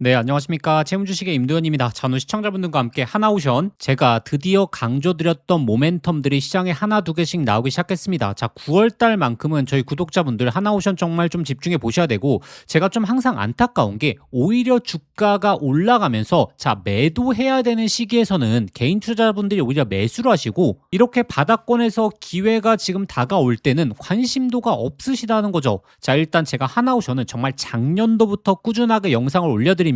네, 안녕하십니까. 채무주식의 임도현입니다. 자, 오늘 시청자분들과 함께 하나오션, 제가 드디어 강조드렸던 모멘텀들이 시장에 하나 두 개씩 나오기 시작했습니다. 자, 9월달만큼은 저희 구독자분들 하나오션 정말 좀 집중해 보셔야 되고, 제가 좀 항상 안타까운 게 오히려 주가가 올라가면서 자, 매도해야 되는 시기에서는 개인 투자자분들이 오히려 매수를 하시고, 이렇게 바닥권에서 기회가 지금 다가올 때는 관심도가 없으시다는 거죠. 자, 일단 제가 하나오션은 정말 작년도부터 꾸준하게 영상을 올려드리면서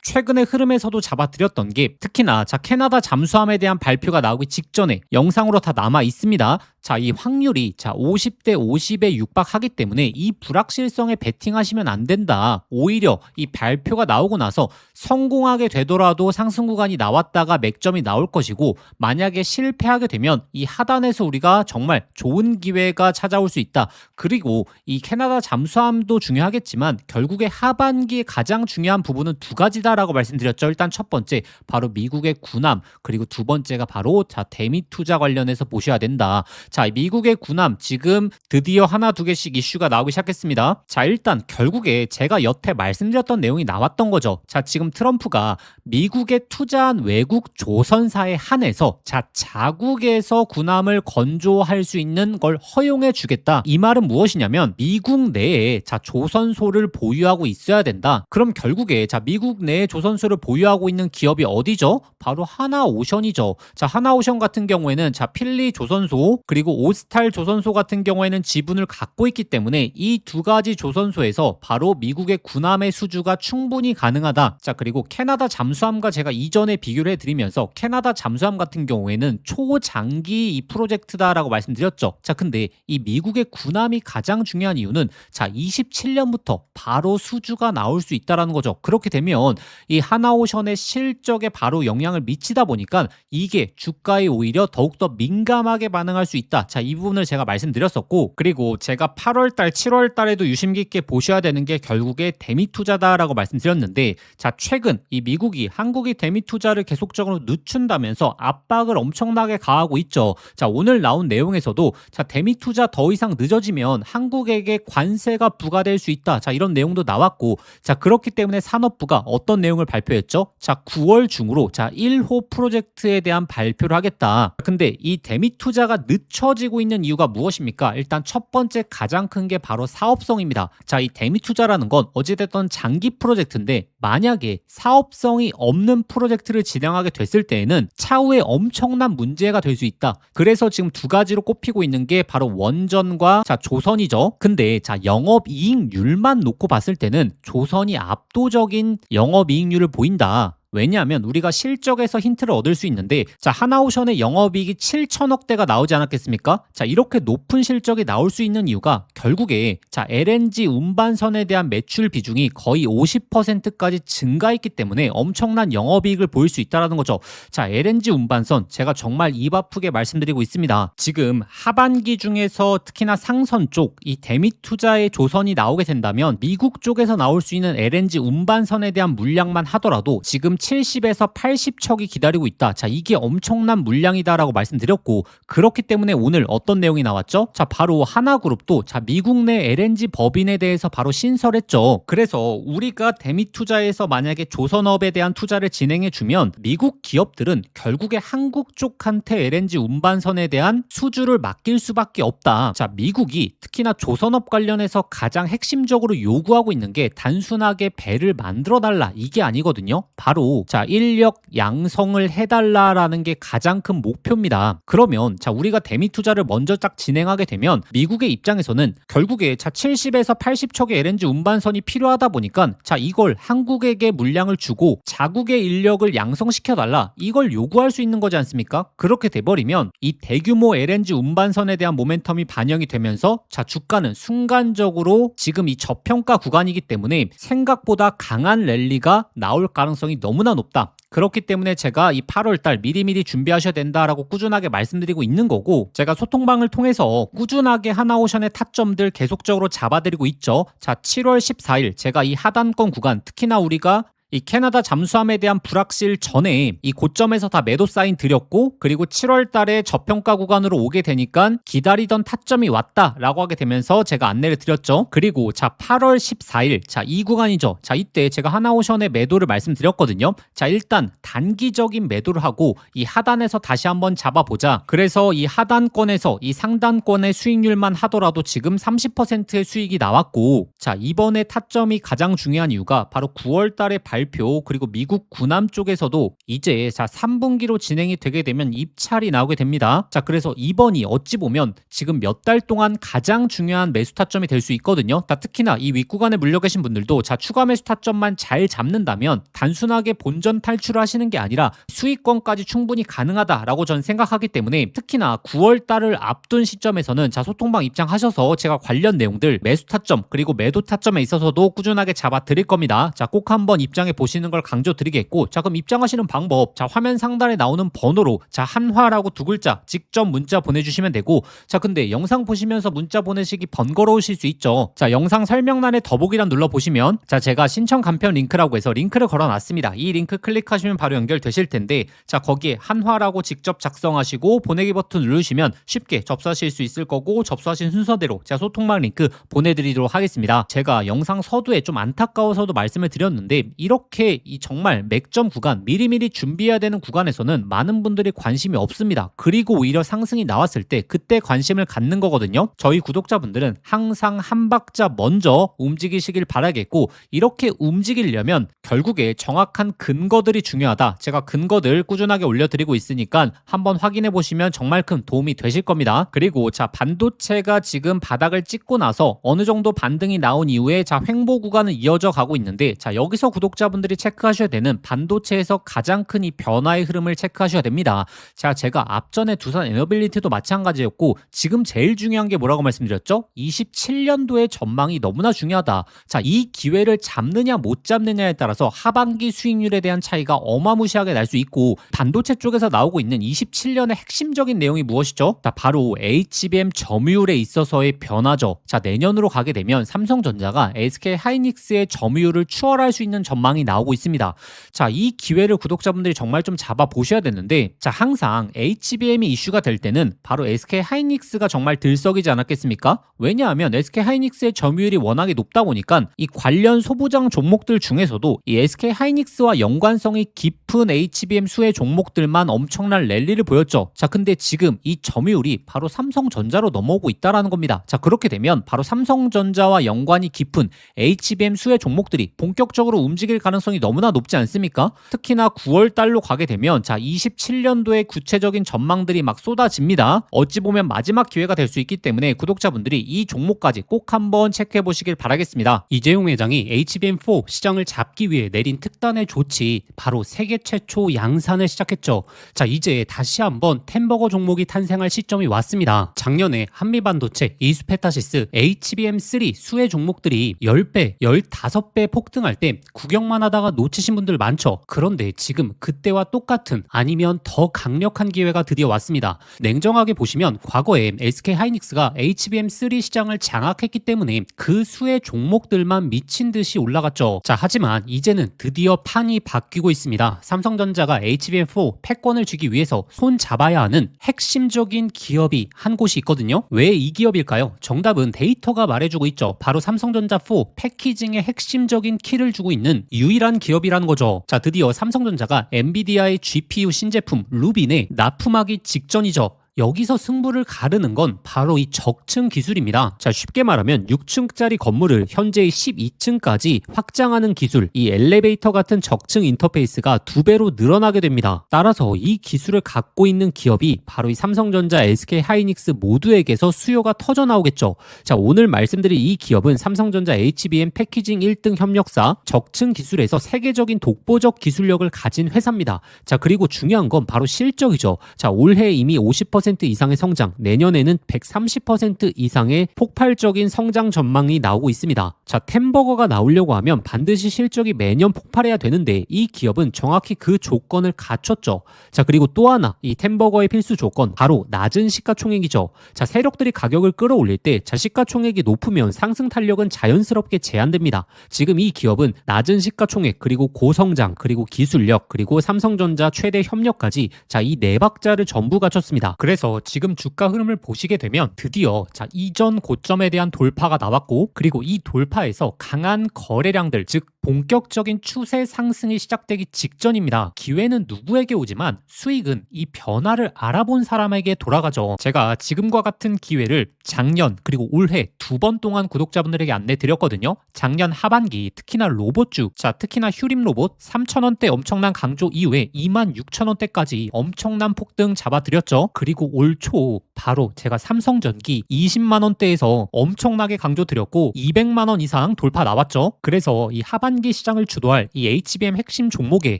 최근의 흐름에서도 잡아드렸던 게, 특히나 자, 캐나다 잠수함에 대한 발표가 나오기 직전에 영상으로 다 남아 있습니다. 자, 이 확률이 50대 50에 육박하기 때문에 이 불확실성에 베팅하시면 안 된다. 오히려 이 발표가 나오고 나서 성공하게 되더라도 상승 구간이 나왔다가 맥점이 나올 것이고, 만약에 실패하게 되면 이 하단에서 우리가 정말 좋은 기회가 찾아올 수 있다. 그리고 이 캐나다 잠수함도 중요하겠지만 결국에 하반기에 가장 중요한 부분은 두 가지다라고 말씀드렸죠. 일단 첫 번째 바로 미국의 군함, 그리고 두 번째가 바로 대미 투자 관련해서 보셔야 된다. 자, 미국의 군함 지금 드디어 하나 두 개씩 이슈가 나오기 시작했습니다. 자, 일단 결국에 제가 여태 말씀드렸던 내용이 나왔던 거죠. 자, 지금 트럼프가 미국에 투자한 외국 조선사에 한해서 자국에서 군함을 건조할 수 있는 걸 허용해 주겠다. 이 말은 무엇이냐면 미국 내에 조선소를 보유하고 있어야 된다. 그럼 결국에 미국 내에 조선소를 보유하고 있는 기업이 어디죠? 바로 하나오션이죠. 자, 하나오션 같은 경우에는 필리 조선소, 그리고 오스탈 조선소 같은 경우에는 지분을 갖고 있기 때문에 이 두 가지 조선소에서 바로 미국의 군함의 수주가 충분히 가능하다. 자, 그리고 캐나다 잠수함과 제가 이전에 비교를 해드리면서 캐나다 잠수함 같은 경우에는 초장기 이 프로젝트다라고 말씀드렸죠. 자, 근데 이 미국의 군함이 가장 중요한 이유는 27년부터 바로 수주가 나올 수 있다라는 거죠. 그렇게 되면 이 하나오션의 실적에 바로 영향을 미치다 보니까 이게 주가에 오히려 더욱더 민감하게 반응할 수 있다. 자, 이 부분을 제가 말씀드렸었고, 그리고 제가 8월달, 7월달에도 유심 깊게 보셔야 되는 게 결국에 대미 투자다라고 말씀드렸는데, 자, 최근 이 미국이 한국이 대미 투자를 계속적으로 늦춘다면서 압박을 엄청나게 가하고 있죠. 자, 오늘 나온 내용에서도 대미 투자 더 이상 늦어지면 한국에게 관세가 부과될 수 있다. 자, 이런 내용도 나왔고, 자, 그렇기 때문에 산업부가 어떤 내용을 발표했죠? 자, 9월 중으로 1호 프로젝트에 대한 발표를 하겠다. 근데 이 대미 투자가 늦춰지고 있는 이유가 무엇입니까? 일단 첫 번째 가장 큰 게 바로 사업성입니다. 자, 이 대미 투자라는 건 어찌됐든 장기 프로젝트인데, 만약에 사업성이 없는 프로젝트를 진행하게 됐을 때에는 차후에 엄청난 문제가 될 수 있다. 그래서 지금 두 가지로 꼽히고 있는 게 바로 원전과 조선이죠. 근데 영업이익률만 놓고 봤을 때는 조선이 압도적인 영업이익률을 보인다. 왜냐하면 우리가 실적에서 힌트를 얻을 수 있는데, 하나오션의 영업이익이 7천억대가 나오지 않았겠습니까? 자, 이렇게 높은 실적이 나올 수 있는 이유가 결국에 LNG 운반선에 대한 매출 비중이 거의 50%까지 증가했기 때문에 엄청난 영업이익을 보일 수 있다는 거죠. 자, LNG 운반선 제가 정말 입 아프게 말씀드리고 있습니다. 지금 하반기 중에서 특히나 상선 쪽 이 대미 투자의 조선이 나오게 된다면 미국 쪽에서 나올 수 있는 LNG 운반선에 대한 물량만 하더라도 지금 70에서 80척이 기다리고 있다. 자, 이게 엄청난 물량이다라고 말씀드렸고, 그렇기 때문에 오늘 어떤 내용이 나왔죠? 자, 바로 하나그룹도 미국 내 LNG 법인에 대해서 바로 신설했죠. 그래서 우리가 대미 투자에서 만약에 조선업에 대한 투자를 진행해 주면 미국 기업들은 결국에 한국 쪽한테 LNG 운반선에 대한 수주를 맡길 수밖에 없다. 자, 미국이 특히나 조선업 관련해서 가장 핵심적으로 요구하고 있는 게 단순하게 배를 만들어 달라, 이게 아니거든요. 바로 인력 양성을 해달라라는 게 가장 큰 목표입니다. 그러면 우리가 대미 투자를 먼저 딱 진행하게 되면 미국의 입장에서는 결국에 70에서 80척의 LNG 운반선이 필요하다 보니까 이걸 한국에게 물량을 주고 자국의 인력을 양성시켜달라, 이걸 요구할 수 있는 거지 않습니까? 그렇게 돼버리면 이 대규모 LNG 운반선에 대한 모멘텀이 반영이 되면서 주가는 순간적으로 지금 이 저평가 구간이기 때문에 생각보다 강한 랠리가 나올 가능성이 너무나 높다. 그렇기 때문에 제가 이 8월달 미리미리 준비하셔야 된다라고 꾸준하게 말씀드리고 있는 거고, 제가 소통방을 통해서 꾸준하게 하나오션의 타점들 계속적으로 잡아드리고 있죠. 자, 7월 14일 제가 이 하단권 구간, 특히나 우리가 이 캐나다 잠수함에 대한 불확실 전에 이 고점에서 다 매도 사인 드렸고, 그리고 7월 달에 저평가 구간으로 오게 되니까 기다리던 타점이 왔다라고 하게 되면서 제가 안내를 드렸죠. 그리고 자 8월 14일 자 이 구간이죠. 자 이때 제가 하나오션의 매도를 말씀드렸거든요. 자 일단 단기적인 매도를 하고 이 하단에서 다시 한번 잡아보자. 그래서 이 하단권에서 이 상단권의 수익률만 하더라도 지금 30%의 수익이 나왔고, 자 이번에 타점이 가장 중요한 이유가 바로 9월 달의 발표, 그리고 미국 구남 쪽에서도 이제 자 3분기로 진행이 되게 되면 입찰이 나오게 됩니다. 자 그래서 이번이 어찌 보면 지금 몇 달 동안 가장 중요한 매수 타점이 될 수 있거든요. 특히나 이 윗구간에 물려 계신 분들도 자 추가 매수 타점만 잘 잡는다면 단순하게 본전 탈출을 하시는 게 아니라 수익권까지 충분히 가능하다라고 저는 생각하기 때문에, 특히나 9월 달을 앞둔 시점에서는 자 소통방 입장하셔서 제가 관련 내용들 매수 타점 그리고 매도 타점에 있어서도 꾸준하게 잡아 드릴 겁니다. 자 꼭 한번 입장해 보시는 걸 강조드리겠고, 자 그럼 입장하시는 방법, 자 화면 상단에 나오는 번호로 자 한화라고 두 글자 직접 문자 보내주시면 되고, 자 근데 영상 보시면서 문자 보내시기 번거로우실 수 있죠. 자 영상 설명란에 더보기란 눌러보시면 자 제가 신청 간편 링크라고 해서 링크를 걸어놨습니다. 이 링크 클릭하시면 바로 연결되실 텐데, 자 거기에 한화라고 직접 작성하시고 보내기 버튼 누르시면 쉽게 접수하실 수 있을 거고, 접수하신 순서대로 제가 소통방 링크 보내드리도록 하겠습니다. 제가 영상 서두에 좀 안타까워서도 말씀을 드렸는데, 이렇게 이 정말 맥점 구간, 미리미리 준비해야 되는 구간에서는 많은 분들이 관심이 없습니다. 그리고 오히려 상승이 나왔을 때 그때 관심을 갖는 거거든요. 저희 구독자분들은 항상 한 박자 먼저 움직이시길 바라겠고, 이렇게 움직이려면 결국에 정확한 근거들이 중요하다. 제가 근거들 꾸준하게 올려드리고 있으니까 한번 확인해 보시면 정말 큰 도움이 되실 겁니다. 그리고 자 반도체가 지금 바닥을 찍고 나서 어느 정도 반등이 나온 이후에 자 횡보 구간은 이어져 가고 있는데, 자 여기서 구독자분들이 체크하셔야 되는 반도체에서 가장 큰 이 변화의 흐름을 체크하셔야 됩니다. 자 제가 앞전에 두산 에너빌리티도 마찬가지였고, 지금 제일 중요한 게 뭐라고 말씀드렸죠? 27년도의 전망이 너무나 중요하다. 자 이 기회를 잡느냐 못 잡느냐에 따라서 하반기 수익률에 대한 차이가 어마무시하게 날 수 있고, 반도체 쪽에서 나오고 있는 27년의 핵심적인 내용이 무엇이죠? 자 바로 HBM 점유율에 있어서의 변화죠. 자 내년으로 가게 되면 삼성전자가 SK 하이닉스의 점유율을 추월할 수 있는 전망이 나오고 있습니다. 자 이 기회를 구독자분들이 정말 좀 잡아 보셔야 되는데, 자 항상 HBM이 이슈가 될 때는 바로 SK 하이닉스가 정말 들썩이지 않았겠습니까? 왜냐하면 SK 하이닉스의 점유율이 워낙에 높다 보니까 이 관련 소부장 종목들 중에서도 이 SK 하이닉스와 연관성이 깊은 HBM 수혜 종목들만 엄청난 랠리를 보였죠. 자 근데 지금 이 점유율이 바로 삼성전자로 넘어오고 있다라는 겁니다. 자 그렇게 되면 바로 삼성전자와 연관이 깊은 HBM 수혜 종목들이 본격적으로 움직일 가능성이 너무나 높지 않습니까? 특히나 9월 달로 가게 되면 자 27년도의 구체적인 전망들이 막 쏟아집니다. 어찌 보면 마지막 기회가 될 수 있기 때문에 구독자분들이 이 종목까지 꼭 한번 체크해 보시길 바라겠습니다. 이재용 회장이 HBM4 시장을 잡기 위해 내린 특단의 조치, 바로 세계 최초 양산을 시작했죠. 자 이제 다시 한번 템버거 종목이 탄생할 시점이 왔습니다. 작년에 한미반도체, 이스페타시스, HBM3 수혜 종목들이 10배, 15배 폭등할 때 구경만 하다가 놓치신 분들 많죠. 그런데 지금 그때와 똑같은 아니면 더 강력한 기회가 드디어 왔습니다. 냉정하게 보시면 과거에 SK 하이닉스가 HBM3 시장을 장악했기 때문에 그 수혜 종목들만 미친 듯이 올라갔죠. 자 하지만 이제는 드디어 판이 바뀌고 있습니다. 삼성전자가 HBM4 패권을 쥐기 위해서 손 잡아야 하는 핵심적인 기업이 한 곳이 있거든요. 왜 이 기업일까요? 정답은 데이터가 말해주고 있죠. 바로 삼성전자 4 패키징의 핵심적인 키를 주고 있는 유일한 기업이라는 거죠. 자 드디어 삼성전자가 엔비디아의 GPU 신제품 루빈에 납품하기 직전이죠. 여기서 승부를 가르는 건 바로 이 적층 기술입니다. 자, 쉽게 말하면 6층짜리 건물을 현재의 12층까지 확장하는 기술, 이 엘리베이터 같은 적층 인터페이스가 2배로 늘어나게 됩니다. 따라서 이 기술을 갖고 있는 기업이 바로 이 삼성전자, SK 하이닉스 모두에게서 수요가 터져 나오겠죠. 자, 오늘 말씀드린 이 기업은 삼성전자 HBM 패키징 1등 협력사, 적층 기술에서 세계적인 독보적 기술력을 가진 회사입니다. 자, 그리고 중요한 건 바로 실적이죠. 자, 올해 이미 50% 120% 이상의 성장, 내년에는 130% 이상의 폭발적인 성장 전망이 나오고 있습니다. 자, 템버거가 나오려고 하면 반드시 실적이 매년 폭발해야 되는데 이 기업은 정확히 그 조건을 갖췄죠. 자, 그리고 또 하나, 이 템버거의 필수 조건, 바로 낮은 시가총액이죠. 자, 세력들이 가격을 끌어올릴 때 시가총액이 높으면 상승 탄력은 자연스럽게 제한됩니다. 지금 이 기업은 낮은 시가총액, 그리고 고성장, 그리고 기술력, 그리고 삼성전자 최대 협력까지 이 네 박자를 전부 갖췄습니다. 그래서 지금 주가 흐름을 보시게 되면 드디어 이전 고점에 대한 돌파가 나왔고, 그리고 이 돌파에서 강한 거래량들, 즉 본격적인 추세 상승이 시작되기 직전입니다. 기회는 누구에게 오지만 수익은 이 변화를 알아본 사람에게 돌아가죠. 제가 지금과 같은 기회를 작년 그리고 올해 2번 동안 구독자분들에게 안내 드렸거든요. 작년 하반기 특히나 로봇주, 특히나 휴림 로봇 3,000원대 엄청난 강조 이후에 26,000원대까지 엄청난 폭등 잡아드렸죠. 그리고 올 초 바로 제가 삼성전기 20만원대에서 엄청나게 강조드렸고 200만원 이상 돌파 나왔죠. 그래서 이 하반기 시장을 주도할 이 HBM 핵심 종목에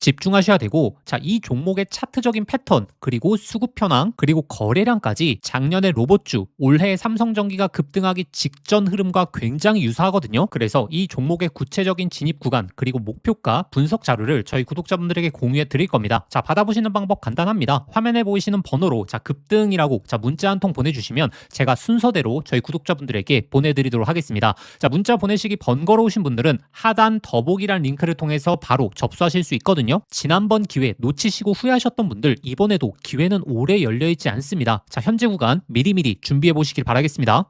집중하셔야 되고, 이 종목의 차트적인 패턴, 그리고 수급 현황, 그리고 거래량까지 작년의 로봇주, 올해 삼성전기가 급등하기 직전 흐름과 굉장히 유사하거든요. 그래서 이 종목의 구체적인 진입 구간, 그리고 목표가 분석 자료를 저희 구독자분들에게 공유해 드릴 겁니다. 받아보시는 방법 간단합니다. 화면에 보이시는 번호로 급등이라고 문자 한 통 보내주시면 제가 순서대로 저희 구독자분들에게 보내드리도록 하겠습니다. 문자 보내시기 번거로우신 분들은 하단 더보기란 링크를 통해서 바로 접수하실 수 있거든요. 지난번 기회 놓치시고 후회하셨던 분들, 이번에도 기회는 오래 열려있지 않습니다. 현재 구간 미리미리 준비해 보시길 바라겠습니다.